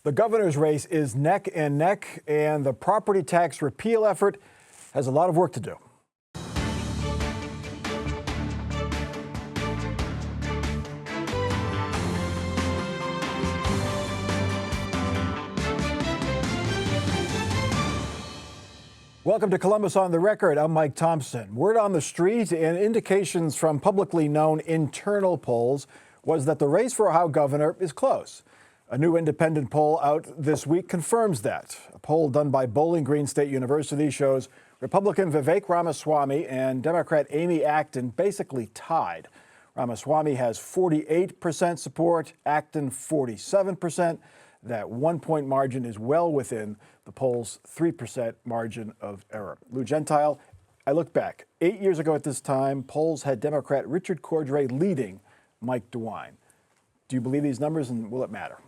The governor's race is neck and neck, and the property tax repeal effort has a lot of work to do. Welcome to Columbus on the Record. I'm Mike Thompson. Word on the street and indications from publicly known internal polls was that the race for Ohio governor is close. A new independent poll out this week confirms that. A poll done by Bowling Green State University shows Republican Vivek Ramaswamy and Democrat Amy Acton basically tied. Ramaswamy has 48% support, Acton 47%. That 1-point margin is well within the poll's 3% margin of error. Lou Gentile, I look back. 8 years ago at this time, polls had Democrat Richard Cordray leading Mike DeWine. Do you believe these numbers, and will it matter?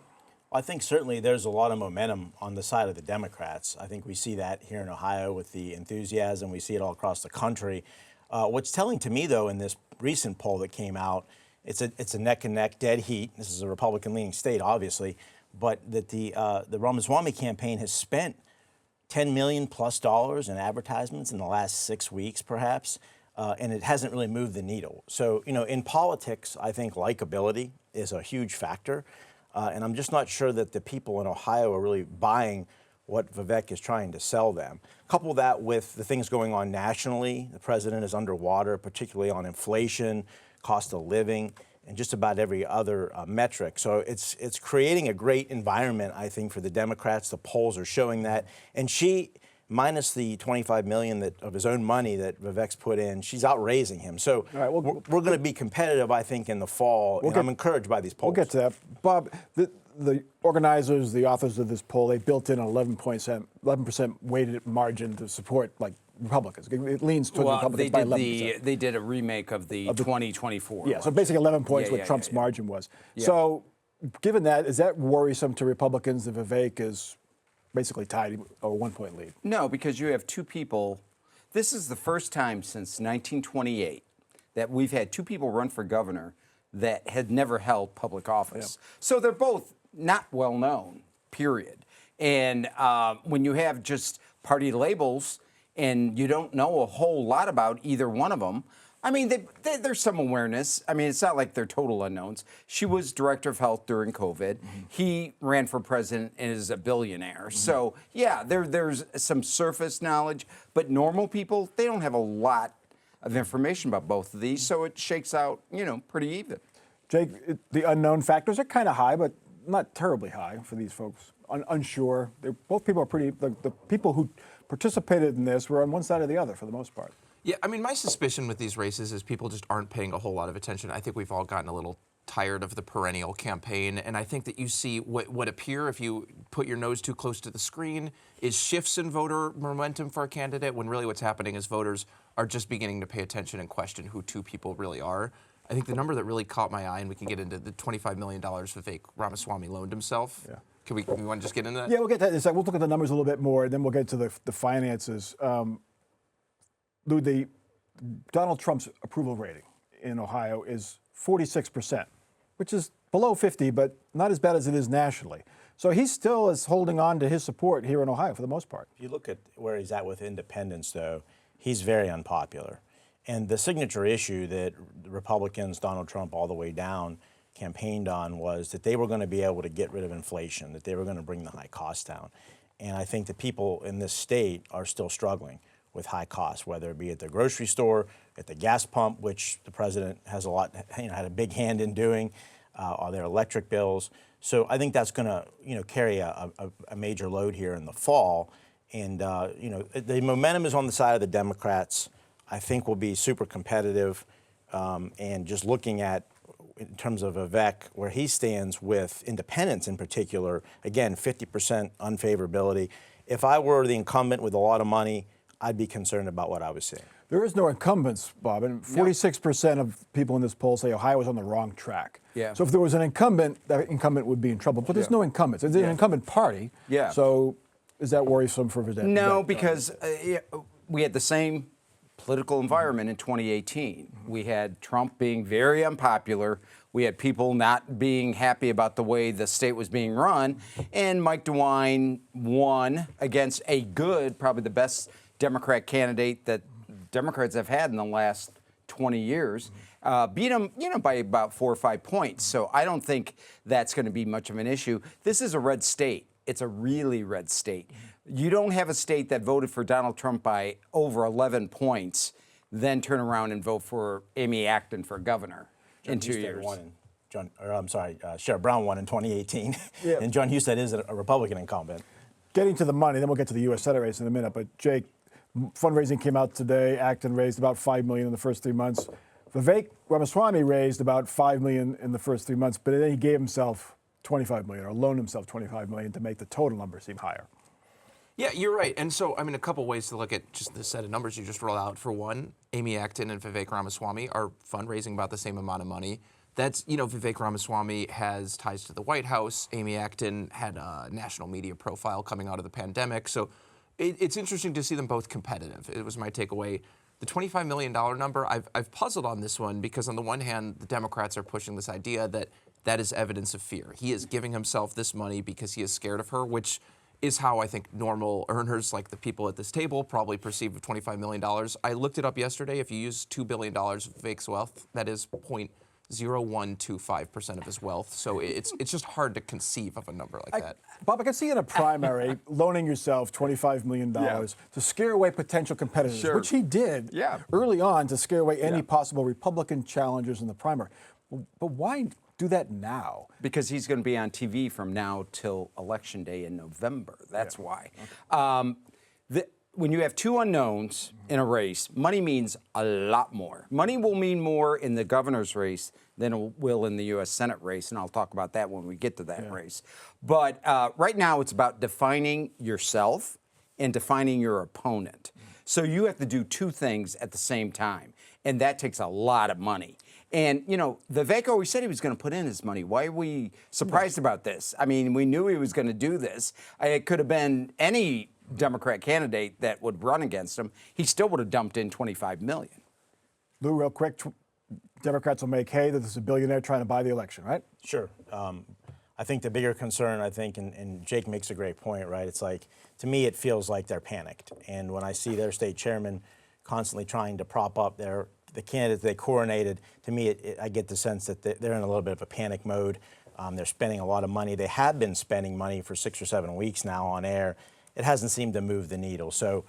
I think certainly there's a lot of momentum on the side of the Democrats. I think we see that here in Ohio with the enthusiasm. We see it all across the country. What's telling to me, though, in this recent poll that came out, it's a neck-and-neck dead heat. This is a Republican-leaning state, obviously, but that the Ramaswamy campaign has spent $10 million plus in advertisements in the last 6 weeks, perhaps, and it hasn't really moved the needle. So, you know, in politics, I think likability is a huge factor. And I'm just not sure that the people in Ohio are really buying what Vivek is trying to sell them. Couple that with the things going on nationally. The president is underwater, particularly on inflation, cost of living, and just about every other metric. So it's creating a great environment, I think, for the Democrats. The polls are showing that. And she, minus the $25 million of his own money that Vivek's put in, she's outraising him. So right, we're going to be competitive, I think, in the fall. And I'm encouraged by these polls. We'll get to that. Bob, the organizers, the authors of this poll, they built in an 11% weighted margin to support, like, Republicans. It leans towards Republicans by 11%. They did a remake of the 2024. Yeah, so basically 11 points what Trump's margin was. Yeah. So given that, is that worrisome to Republicans that Vivek is basically tied or 1-point lead? No, because you have two people. This is the first time since 1928 that we've had two people run for governor that had never held public office. Yeah. So they're both not well known, period. And when you have just party labels and you don't know a whole lot about either one of them, I mean, there's some awareness. I mean, it's not like they're total unknowns. She was director of health during COVID. Mm-hmm. He ran for president and is a billionaire. Mm-hmm. So, yeah, there's some surface knowledge. But normal people, they don't have a lot of information about both of these. So it shakes out, you know, pretty even. Jake, the unknown factors are kind of high, but not terribly high for these folks. Unsure. Both people are pretty, the people who participated in this were on one side or the other for the most part. Yeah, I mean, my suspicion with these races is people just aren't paying a whole lot of attention. I think we've all gotten a little tired of the perennial campaign, and I think that you see what appear, if you put your nose too close to the screen, is shifts in voter momentum for a candidate, when really what's happening is voters are just beginning to pay attention and question who two people really are. I think the number that really caught my eye, and we can get into the $25 million Vivek Ramaswamy loaned himself. Yeah. Can we want to just get into that? Yeah, we'll get to that in a second. We'll look at the numbers a little bit more, and then we'll get to the finances. Lou, Donald Trump's approval rating in Ohio is 46%, which is below 50, but not as bad as it is nationally. So he still is holding on to his support here in Ohio for the most part. If you look at where he's at with independents, though, he's very unpopular. And the signature issue that the Republicans, Donald Trump all the way down, campaigned on was that they were going to be able to get rid of inflation, that they were going to bring the high costs down. And I think that people in this state are still struggling with high costs, whether it be at the grocery store, at the gas pump, which the president has had a big hand in doing, or their electric bills. So I think that's going to, carry a major load here in the fall. And, the momentum is on the side of the Democrats. I think will be super competitive. And just looking at, in terms of Vivek, where he stands with independents in particular, again, 50% unfavorability. If I were the incumbent with a lot of money, I'd be concerned about what I was seeing. There is no incumbents, Bob, and 46% of people in this poll say Ohio is on the wrong track. Yeah. So if there was an incumbent, that incumbent would be in trouble. But there's no incumbents. It's an incumbent party. Yeah. So is that worrisome for Vivek? No, because we had the same political environment in 2018. We had Trump being very unpopular. We had people not being happy about the way the state was being run. And Mike DeWine won against a good, probably the best Democrat candidate that Democrats have had in the last 20 years. Beat him, by about 4 or 5 points. So I don't think that's going to be much of an issue. This is a red state. It's a really red state. You don't have a state that voted for Donald Trump by over 11 points, then turn around and vote for Amy Acton for governor in 2 years. Sherrod Brown won in 2018, Yeah. and Jon Husted is a Republican incumbent. Getting to the money, then we'll get to the U.S. Senate race in a minute. But Jake, fundraising came out today. Acton raised about $5 million in the first 3 months. Vivek Ramaswamy raised about $5 million in the first 3 months, but then he gave himself $25 million, or loaned himself $25 million to make the total number seem higher. Yeah, you're right. And so, a couple ways to look at just the set of numbers you just rolled out. For one, Amy Acton and Vivek Ramaswamy are fundraising about the same amount of money. That's, Vivek Ramaswamy has ties to the White House. Amy Acton had a national media profile coming out of the pandemic. So it's interesting to see them both competitive. It was my takeaway. The $25 million number, I've puzzled on this one because on the one hand, the Democrats are pushing this idea that is evidence of fear. He is giving himself this money because he is scared of her, which is how I think normal earners, like the people at this table, probably perceive of $25 million. I looked it up yesterday. If you use $2 billion of Vivek's wealth, that is 0.0125% of his wealth. So it's just hard to conceive of a number like that. Bob, I can see in a primary loaning yourself $25 million to scare away potential competitors, which he did early on to scare away any possible Republican challengers in the primary. But why do that now? Because he's going to be on TV from now till Election Day in November. That's why. When you have two unknowns in a race, money means a lot more. Money will mean more in the governor's race than it will in the U.S. Senate race, and I'll talk about that when we get to that race. But right now, it's about defining yourself and defining your opponent. So you have to do two things at the same time, and that takes a lot of money. And, Vivek always said he was going to put in his money. Why are we surprised about this? I mean, we knew he was going to do this. It could have been any Democrat candidate that would run against him. He still would have dumped in $25 million. Lou, real quick, Democrats will make hay that there's a billionaire trying to buy the election, right? Sure. I think the bigger concern, and Jake makes a great point, right? It's like, to me, it feels like they're panicked. And when I see their state chairman constantly trying to prop up the candidates they coronated, to me, I get the sense that they're in a little bit of a panic mode. They're spending a lot of money. They have been spending money for 6 or 7 weeks now on air. It hasn't seemed to move the needle. So,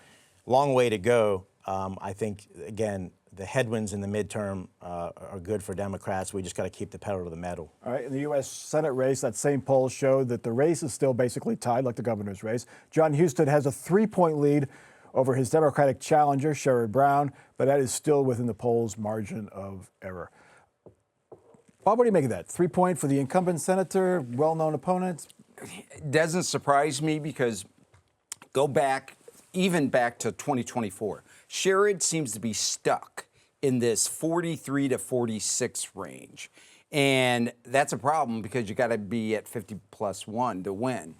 long way to go. I think, again, the headwinds in the midterm are good for Democrats. We just got to keep the pedal to the metal. All right, in the U.S. Senate race, that same poll showed that the race is still basically tied, like the governor's race. Jon Husted has a 3-point lead over his Democratic challenger, Sherrod Brown, but that is still within the poll's margin of error. Bob, what do you make of that? 3-point for the incumbent senator, well-known opponent? It doesn't surprise me because go back, even back to 2024. Sherrod seems to be stuck in this 43 to 46 range. And that's a problem because you got to be at 50+1 to win.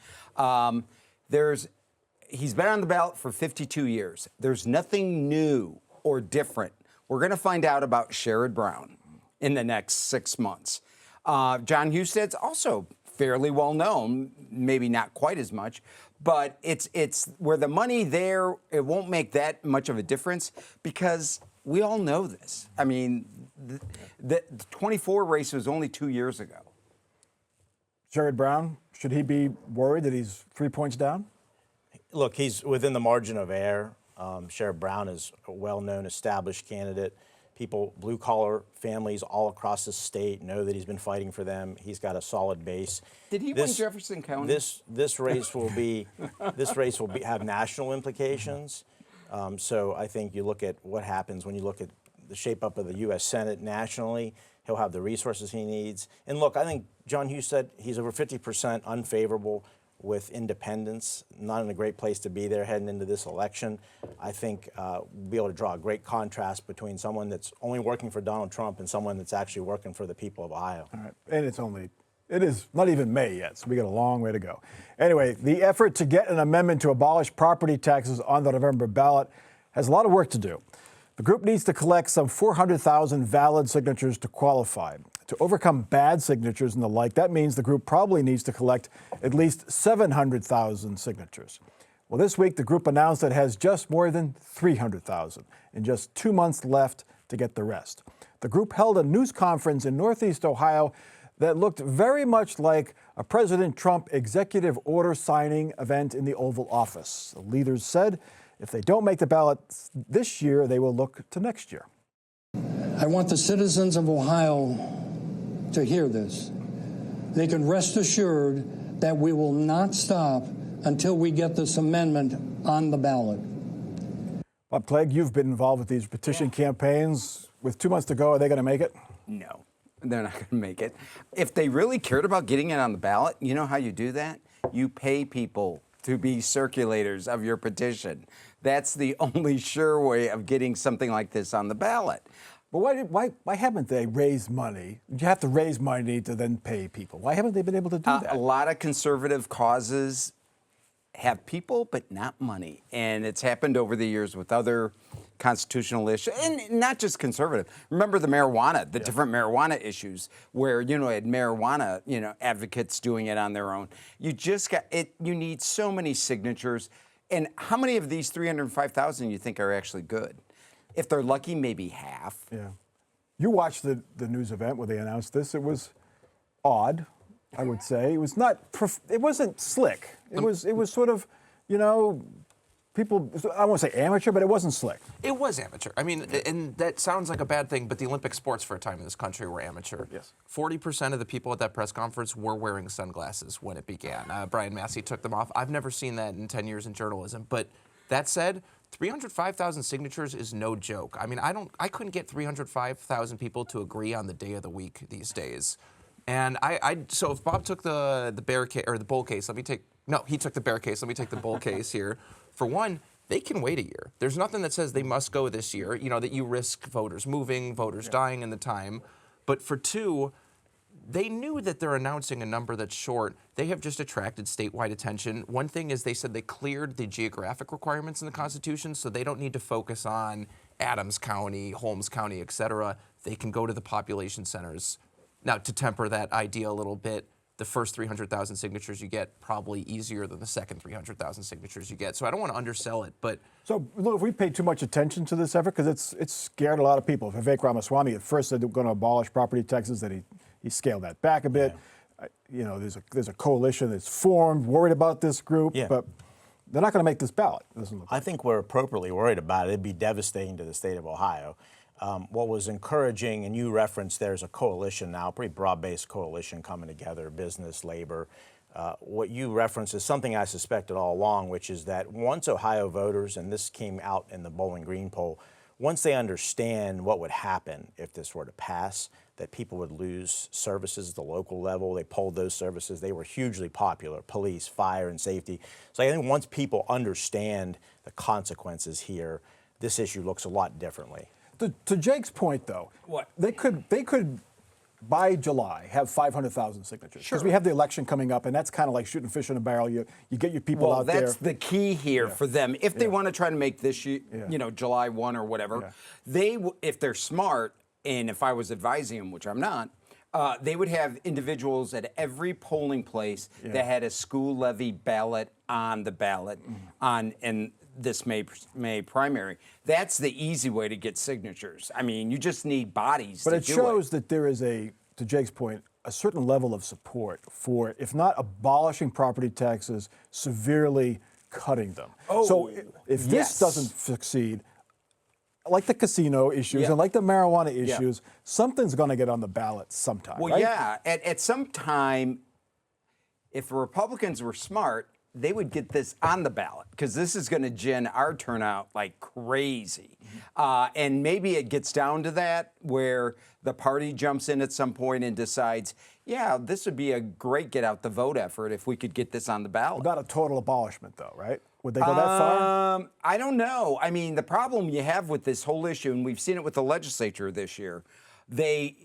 He's been on the ballot for 52 years. There's nothing new or different. We're going to find out about Sherrod Brown in the next 6 months. Jon Husted's also fairly well known, maybe not quite as much, but it's where the money there, it won't make that much of a difference because we all know this. I mean, the 24 race was only 2 years ago. Sherrod Brown, should he be worried that he's 3 points down? Look, he's within the margin of error. Sherrod Brown is a well-known, established candidate. People, blue-collar families all across the state know that he's been fighting for them. He's got a solid base. Did he win Jefferson County? This race will have national implications. So I think you look at what happens when you look at the shape up of the U.S. Senate nationally. He'll have the resources he needs. And look, I think Jon Husted, he's over 50% unfavorable with independents, not in a great place to be there heading into this election. I think we'll be able to draw a great contrast between someone that's only working for Donald Trump and someone that's actually working for the people of Ohio. All right. And it is not even May yet, so we got a long way to go. Anyway, the effort to get an amendment to abolish property taxes on the November ballot has a lot of work to do. The group needs to collect some 400,000 valid signatures to qualify. To overcome bad signatures and the like, that means the group probably needs to collect at least 700,000 signatures. Well, this week, the group announced it has just more than 300,000 and just 2 months left to get the rest. The group held a news conference in Northeast Ohio that looked very much like a President Trump executive order signing event in the Oval Office. The leaders said if they don't make the ballot this year, they will look to next year. I want the citizens of Ohio to hear this. They can rest assured that we will not stop until we get this amendment on the ballot. Bob Clegg, you've been involved with these petition campaigns. With 2 months to go, are they going to make it? No, they're not going to make it. If they really cared about getting it on the ballot, you know how you do that? You pay people to be circulators of your petition. That's the only sure way of getting something like this on the ballot. But why haven't they raised money? You have to raise money to then pay people. Why haven't they been able to do that? A lot of conservative causes have people, but not money. And it's happened over the years with other constitutional issues, and not just conservative. Remember the marijuana, the different marijuana issues where, had marijuana, advocates doing it on their own. You just got it. You need so many signatures. And how many of these 305,000 you think are actually good? If they're lucky, maybe half. Yeah. You watched the news event where they announced this. It was odd, I would say. It was not. It wasn't slick. It was sort of, people. I won't say amateur, but it wasn't slick. It was amateur. I mean, and that sounds like a bad thing, but the Olympic sports for a time in this country were amateur. Yes. 40% of the people at that press conference were wearing sunglasses when it began. Brian Massey took them off. I've never seen that in 10 years in journalism. But that said, 305,000 signatures is no joke. I mean, I couldn't get 305,000 people to agree on the day of the week these days. And so if Bob took the bear case or the bull case, he took the bear case. Let me take the bull case here. For one, they can wait a year. There's nothing that says they must go this year, that you risk voters moving, voters dying in the time. But for two, they knew that they're announcing a number that's short. They have just attracted statewide attention. One thing is they said they cleared the geographic requirements in the Constitution, so they don't need to focus on Adams County, Holmes County, et cetera. They can go to the population centers. Now, to temper that idea a little bit, the first 300,000 signatures you get probably easier than the second 300,000 signatures you get. So I don't want to undersell it, but... So, look, if we paid too much attention to this effort, because it's scared a lot of people. Vivek Ramaswamy at first said they were going to abolish property taxes, then he scaled that back a bit. Yeah. There's a coalition that's formed, worried about this group, but they're not going to make this ballot. I think we're appropriately worried about it. It'd be devastating to the state of Ohio. What was encouraging, and you referenced there's a coalition now, a pretty broad-based coalition coming together, business, labor. What you referenced is something I suspected all along, which is that once Ohio voters, and this came out in the Bowling Green poll, once they understand what would happen if this were to pass, that people would lose services at the local level. They polled those services. They were hugely popular, police, fire, and safety. So I think once people understand the consequences here, this issue looks a lot differently. To Jake's point, though, what they could by July have 500,000 signatures because we have the election coming up, and that's kind of like shooting fish in a barrel. You get your people out there. Well, that's the key here for them. If they want to try to make this, July 1 or whatever, if they're smart, and if I was advising them, which I'm not, they would have individuals at every polling place that had a school levy ballot on the ballot and this May primary. That's the easy way to get signatures. I mean, you just need bodies to do it. But it shows that there is to Jake's point, a certain level of support for, if not abolishing property taxes, severely cutting them. So if this doesn't succeed, like the casino issues and like the marijuana issues, something's going to get on the ballot sometime. Well, right? at some time, if the Republicans were smart, they would get this on the ballot because this is going to gin our turnout like crazy. And maybe it gets down to that where the party jumps in at some point and decides, this would be a great get out the vote effort if we could get this on the ballot. Not a total abolishment, though, right? Would they go that far? I don't know. I mean, the problem you have with this whole issue, and we've seen it with the legislature this year, they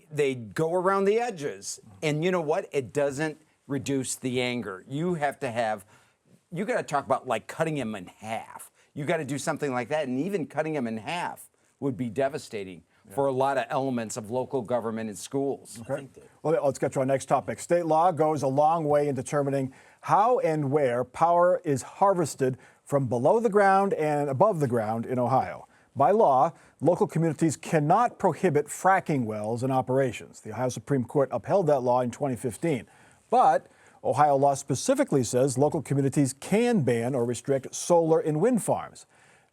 go around the edges. And you know what? It doesn't reduce the anger. You got to talk about like cutting him in half. You got to do something like that, and even cutting him in half would be devastating for a lot of elements of local government and schools. Okay. Well, let's get to our next topic. State law goes a long way in determining how and where power is harvested from below the ground and above the ground in Ohio. By law, local communities cannot prohibit fracking wells in operations. The Ohio Supreme Court upheld that law in 2015. But Ohio law specifically says local communities can ban or restrict solar and wind farms.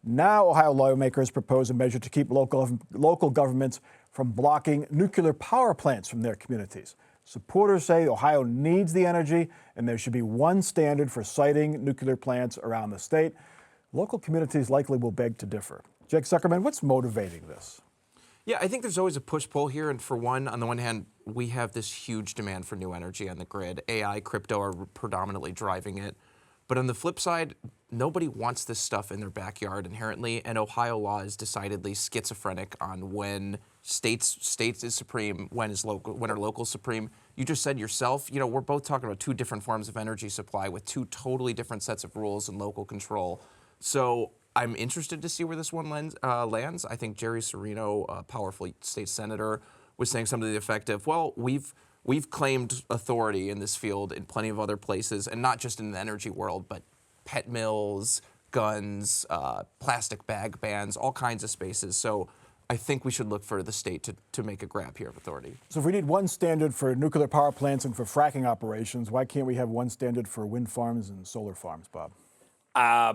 Now, Ohio lawmakers propose a measure to keep local governments from blocking nuclear power plants from their communities. Supporters say Ohio needs the energy and there should be one standard for siting nuclear plants around the state. Local communities likely will beg to differ. Jake Zuckerman, what's motivating this? Yeah, I think there's always a push-pull here. And for one, on the one hand, we have this huge demand for new energy on the grid. AI, crypto are predominantly driving it. But on the flip side, nobody wants this stuff in their backyard inherently, and Ohio law is decidedly schizophrenic on when states is supreme, when are local supreme. You just said yourself, we're both talking about two different forms of energy supply with two totally different sets of rules and local control. So I'm interested to see where this one lands. I think Jerry Serino, a powerful state senator, was saying something to the effect of, well, we've claimed authority in this field in plenty of other places, and not just in the energy world, but pet mills, guns, plastic bag bans, all kinds of spaces. So I think we should look for the state to make a grab here of authority. So if we need one standard for nuclear power plants and for fracking operations, why can't we have one standard for wind farms and solar farms, Bob?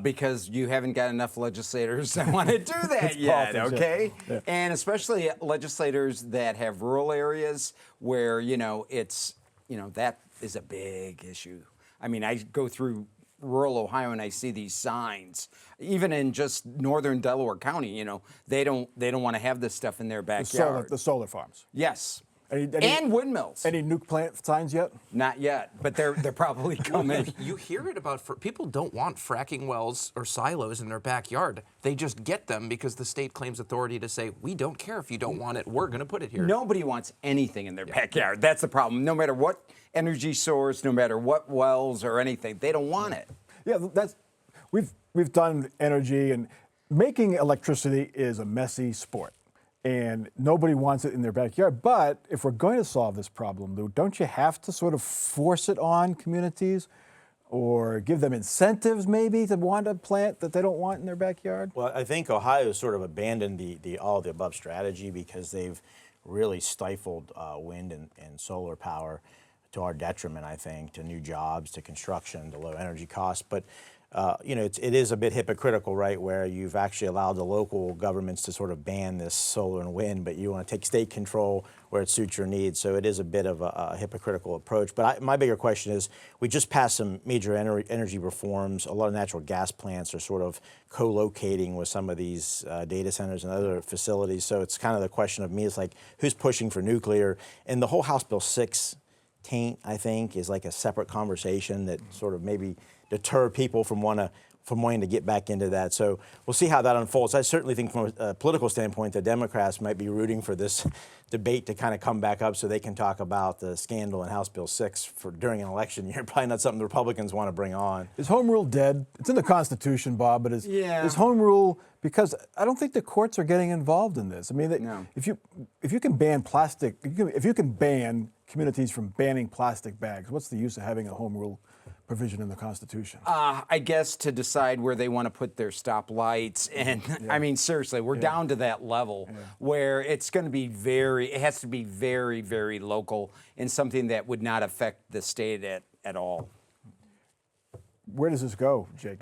Because you haven't got enough legislators that want to do that yet, politics, okay? yeah. And especially legislators that have rural areas where, it's, that is a big issue. I mean, I go through rural Ohio and I see these signs. Even in just northern Delaware County, they don't want to have this stuff in their backyard. The solar farms. Yes. Any and windmills. Any nuke plant signs yet? Not yet, but they're probably coming. You hear it about people don't want fracking wells or silos in their backyard. They just get them because the state claims authority to say, we don't care if you don't want it, we're going to put it here. Nobody wants anything in their backyard. That's the problem. No matter what energy source, no matter what wells or anything, they don't want it. Yeah, we've done energy, and making electricity is a messy sport. And nobody wants it in their backyard. But if we're going to solve this problem, Lou, don't you have to sort of force it on communities or give them incentives maybe to want a plant that they don't want in their backyard? Well, I think Ohio sort of abandoned the all of the above strategy because they've really stifled wind and solar power to our detriment, I think, to new jobs, to construction, to low energy costs. But it is a bit hypocritical, right, where you've actually allowed the local governments to sort of ban this solar and wind, but you want to take state control where it suits your needs. So it is a bit of a hypocritical approach. But my bigger question is, we just passed some major energy reforms. A lot of natural gas plants are sort of co-locating with some of these data centers and other facilities. So it's kind of the question of me, it's like, who's pushing for nuclear? And the whole House Bill 6 taint, I think, is like a separate conversation that sort of maybe deter people from wanting to get back into that. So we'll see how that unfolds. I certainly think from a political standpoint, the Democrats might be rooting for this debate to kind of come back up so they can talk about the scandal in House Bill 6 during an election year. Probably not something the Republicans want to bring on. Is home rule dead? It's in the Constitution, Bob, but is home rule, because I don't think the courts are getting involved in this. I mean, No. if you can ban plastic, if you can ban communities from banning plastic bags, what's the use of having a home rule provision in the Constitution? I guess to decide where they want to put their stoplights. And I mean, seriously, we're down to that level where it's going to be it has to be very, very local and something that would not affect the state at all. Where does this go, Jake?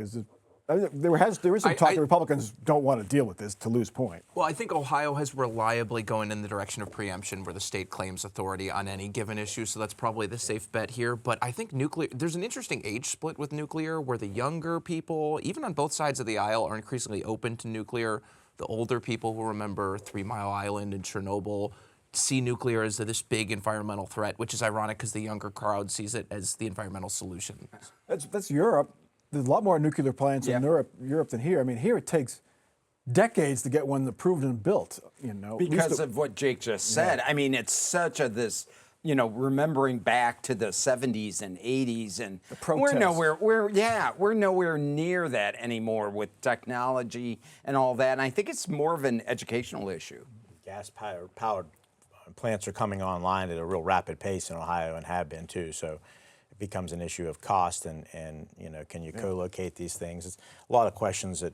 There is some talk that Republicans don't want to deal with this, to Lou's point. Well, I think Ohio has reliably going in the direction of preemption where the state claims authority on any given issue, so that's probably the safe bet here. But I think there's an interesting age split with nuclear where the younger people, even on both sides of the aisle, are increasingly open to nuclear. The older people who remember 3 Mile Island and Chernobyl see nuclear as this big environmental threat, which is ironic because the younger crowd sees it as the environmental solution. That's Europe. There's a lot more nuclear plants in Europe than here. I mean, here it takes decades to get one approved and built. Because of what Jake just said. I mean, it's such this remembering back to the 70s and 80s, and protests. we're nowhere near that anymore with technology and all that. And I think it's more of an educational issue. Gas-powered plants are coming online at a real rapid pace in Ohio and have been too. So it becomes an issue of cost and can you co-locate these things? It's a lot of questions that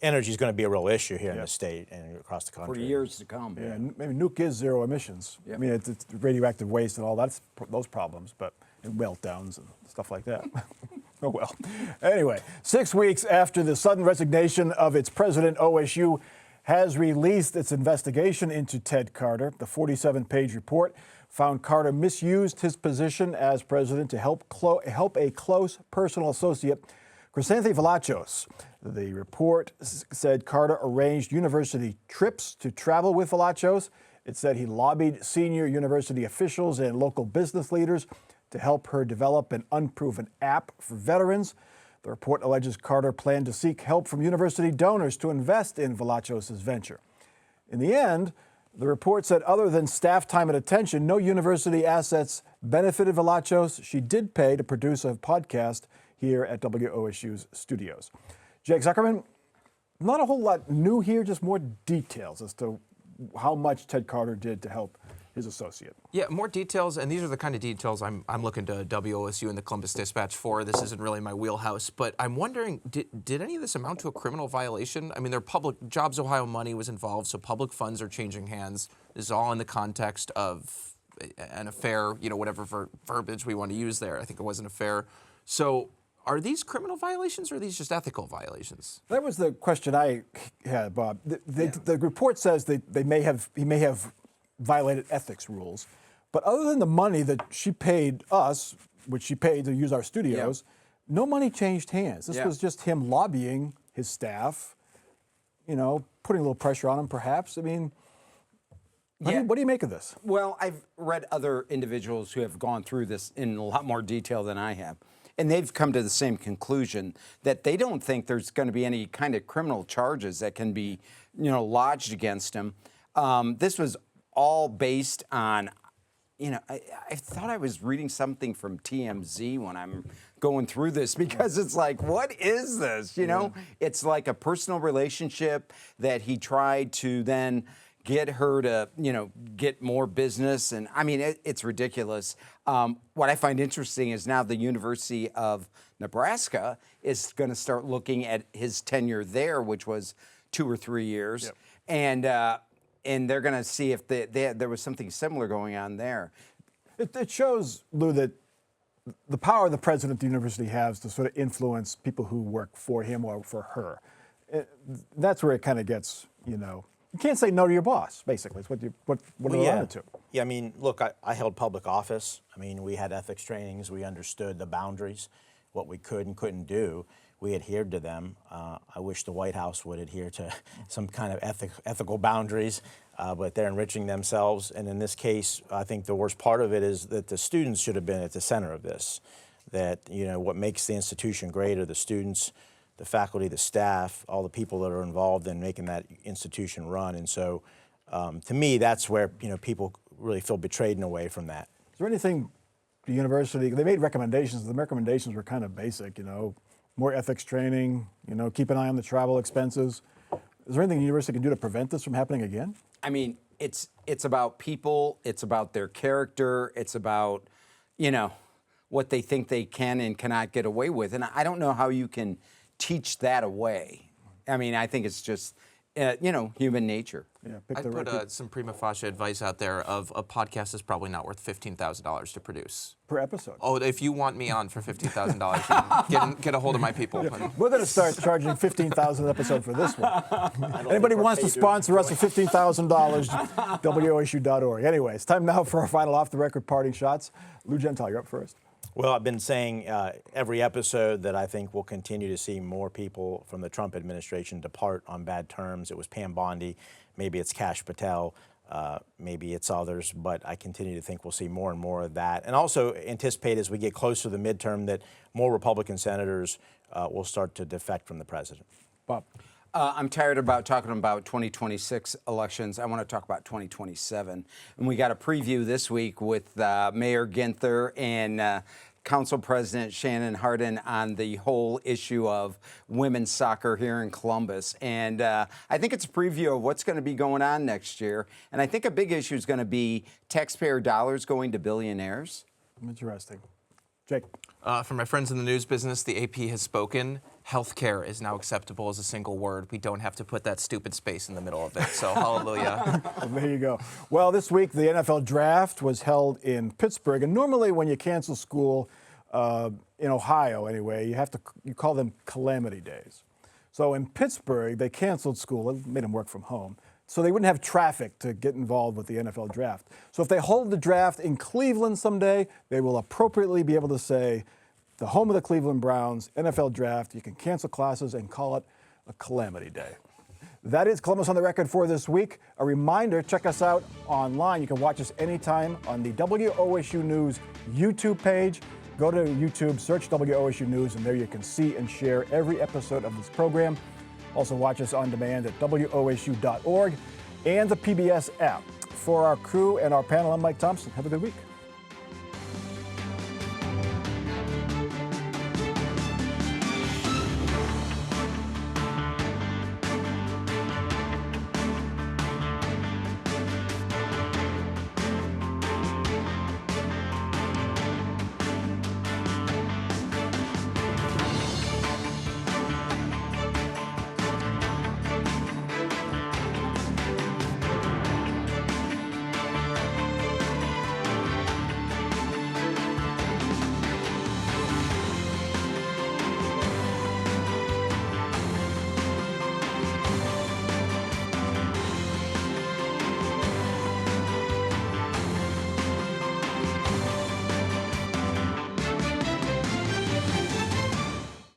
energy is going to be a real issue here in the state and across the country For years to come. Yeah, maybe nuke is zero emissions. I mean, it's radioactive waste and all those problems, but and meltdowns and stuff like that. Oh well. Anyway, 6 weeks after the sudden resignation of its president, OSU has released its investigation into Ted Carter. The 47-page report found Carter misused his position as president to help a close personal associate, Chrysanthi Velachos. The report said Carter arranged university trips to travel with Velachos. It said he lobbied senior university officials and local business leaders to help her develop an unproven app for veterans. The report alleges Carter planned to seek help from university donors to invest in Velachos' venture. In the end, the report said other than staff time and attention, no university assets benefited Velachos. She did pay to produce a podcast here at WOSU's studios. Jake Zuckerman, not a whole lot new here, just more details as to how much Ted Carter did to help his associate. Yeah, more details, and these are the kind of details I'm looking to WOSU and the Columbus Dispatch for. This isn't really my wheelhouse, but I'm wondering, did any of this amount to a criminal violation? I mean, their public Jobs Ohio money was involved, so public funds are changing hands. This is all in the context of an affair, whatever verbiage we want to use there. I think it was an affair. So are these criminal violations or are these just ethical violations? That was the question I had, Bob. The report says that he may have violated ethics rules, but other than the money that she paid us, which she paid to use our studios, no money changed hands. This was just him lobbying his staff, putting a little pressure on him, perhaps. I mean, what do you make of this? Well, I've read other individuals who have gone through this in a lot more detail than I have. And they've come to the same conclusion that they don't think there's going to be any kind of criminal charges that can be, lodged against him. This was all based on, I thought I was reading something from TMZ when I'm going through this, because it's like, what is this? It's like a personal relationship that he tried to then get her to, get more business. And I mean, it's ridiculous. What I find interesting is now the University of Nebraska is going to start looking at his tenure there, which was 2 or 3 years. And they're going to see if there was something similar going on there. It shows, Lou, that the power the president of the university has to sort of influence people who work for him or for her. That's where it kind of gets, you can't say no to your boss, basically. It's what it amounted to. Yeah, I mean, look, I held public office. I mean, we had ethics trainings. We understood the boundaries, what we could and couldn't do. We adhered to them. I wish the White House would adhere to some kind of ethical boundaries, but they're enriching themselves. And in this case, I think the worst part of it is that the students should have been at the center of this. That, what makes the institution great are the students, the faculty, the staff, all the people that are involved in making that institution run. And so, to me, that's where people really feel betrayed in a way from that. Is there anything the university, they made recommendations. The recommendations were kind of basic, more ethics training, keep an eye on the travel expenses. Is there anything the university can do to prevent this from happening again? I mean, it's about people, it's about their character, it's about, what they think they can and cannot get away with. And I don't know how you can teach that away. I mean, I think it's just, human nature. Yeah, I'd put some prima facie advice out there of a podcast is probably not worth $15,000 to produce. Per episode. Oh, if you want me on for $15,000, get a hold of my people. Yeah. We're going to start charging $15,000 an episode for this one. Anybody wants to sponsor us for $15,000, WOSU.org. Anyway, it's time now for our final off-the-record parting shots. Lou Gentile, you're up first. Well, I've been saying every episode that I think we'll continue to see more people from the Trump administration depart on bad terms. It was Pam Bondi, maybe it's Kash Patel, maybe it's others, but I continue to think we'll see more and more of that. And also anticipate as we get closer to the midterm that more Republican senators will start to defect from the president. Bob. I'm tired about talking about 2026 elections. I want to talk about 2027. And we got a preview this week with Mayor Ginther and Council President Shannon Hardin on the whole issue of women's soccer here in Columbus. And I think it's a preview of what's going to be going on next year. And I think a big issue is going to be taxpayer dollars going to billionaires. Interesting. Jake. For my friends in the news business, the AP has spoken. Healthcare is now acceptable as a single word. We don't have to put that stupid space in the middle of it. So hallelujah. Well, there you go. Well, this week the NFL draft was held in Pittsburgh, and normally when you cancel school in Ohio, anyway, you call them calamity days. So in Pittsburgh, they canceled school. It made them work from home, so they wouldn't have traffic to get involved with the NFL draft. So if they hold the draft in Cleveland someday, they will appropriately be able to say, the home of the Cleveland Browns, NFL draft, you can cancel classes and call it a calamity day. That is Columbus on the Record for this week. A reminder, check us out online. You can watch us anytime on the WOSU News YouTube page. Go to YouTube, search WOSU News, and there you can see and share every episode of this program. Also watch us on demand at WOSU.org and the PBS app. For our crew and our panel, I'm Mike Thompson. Have a good week.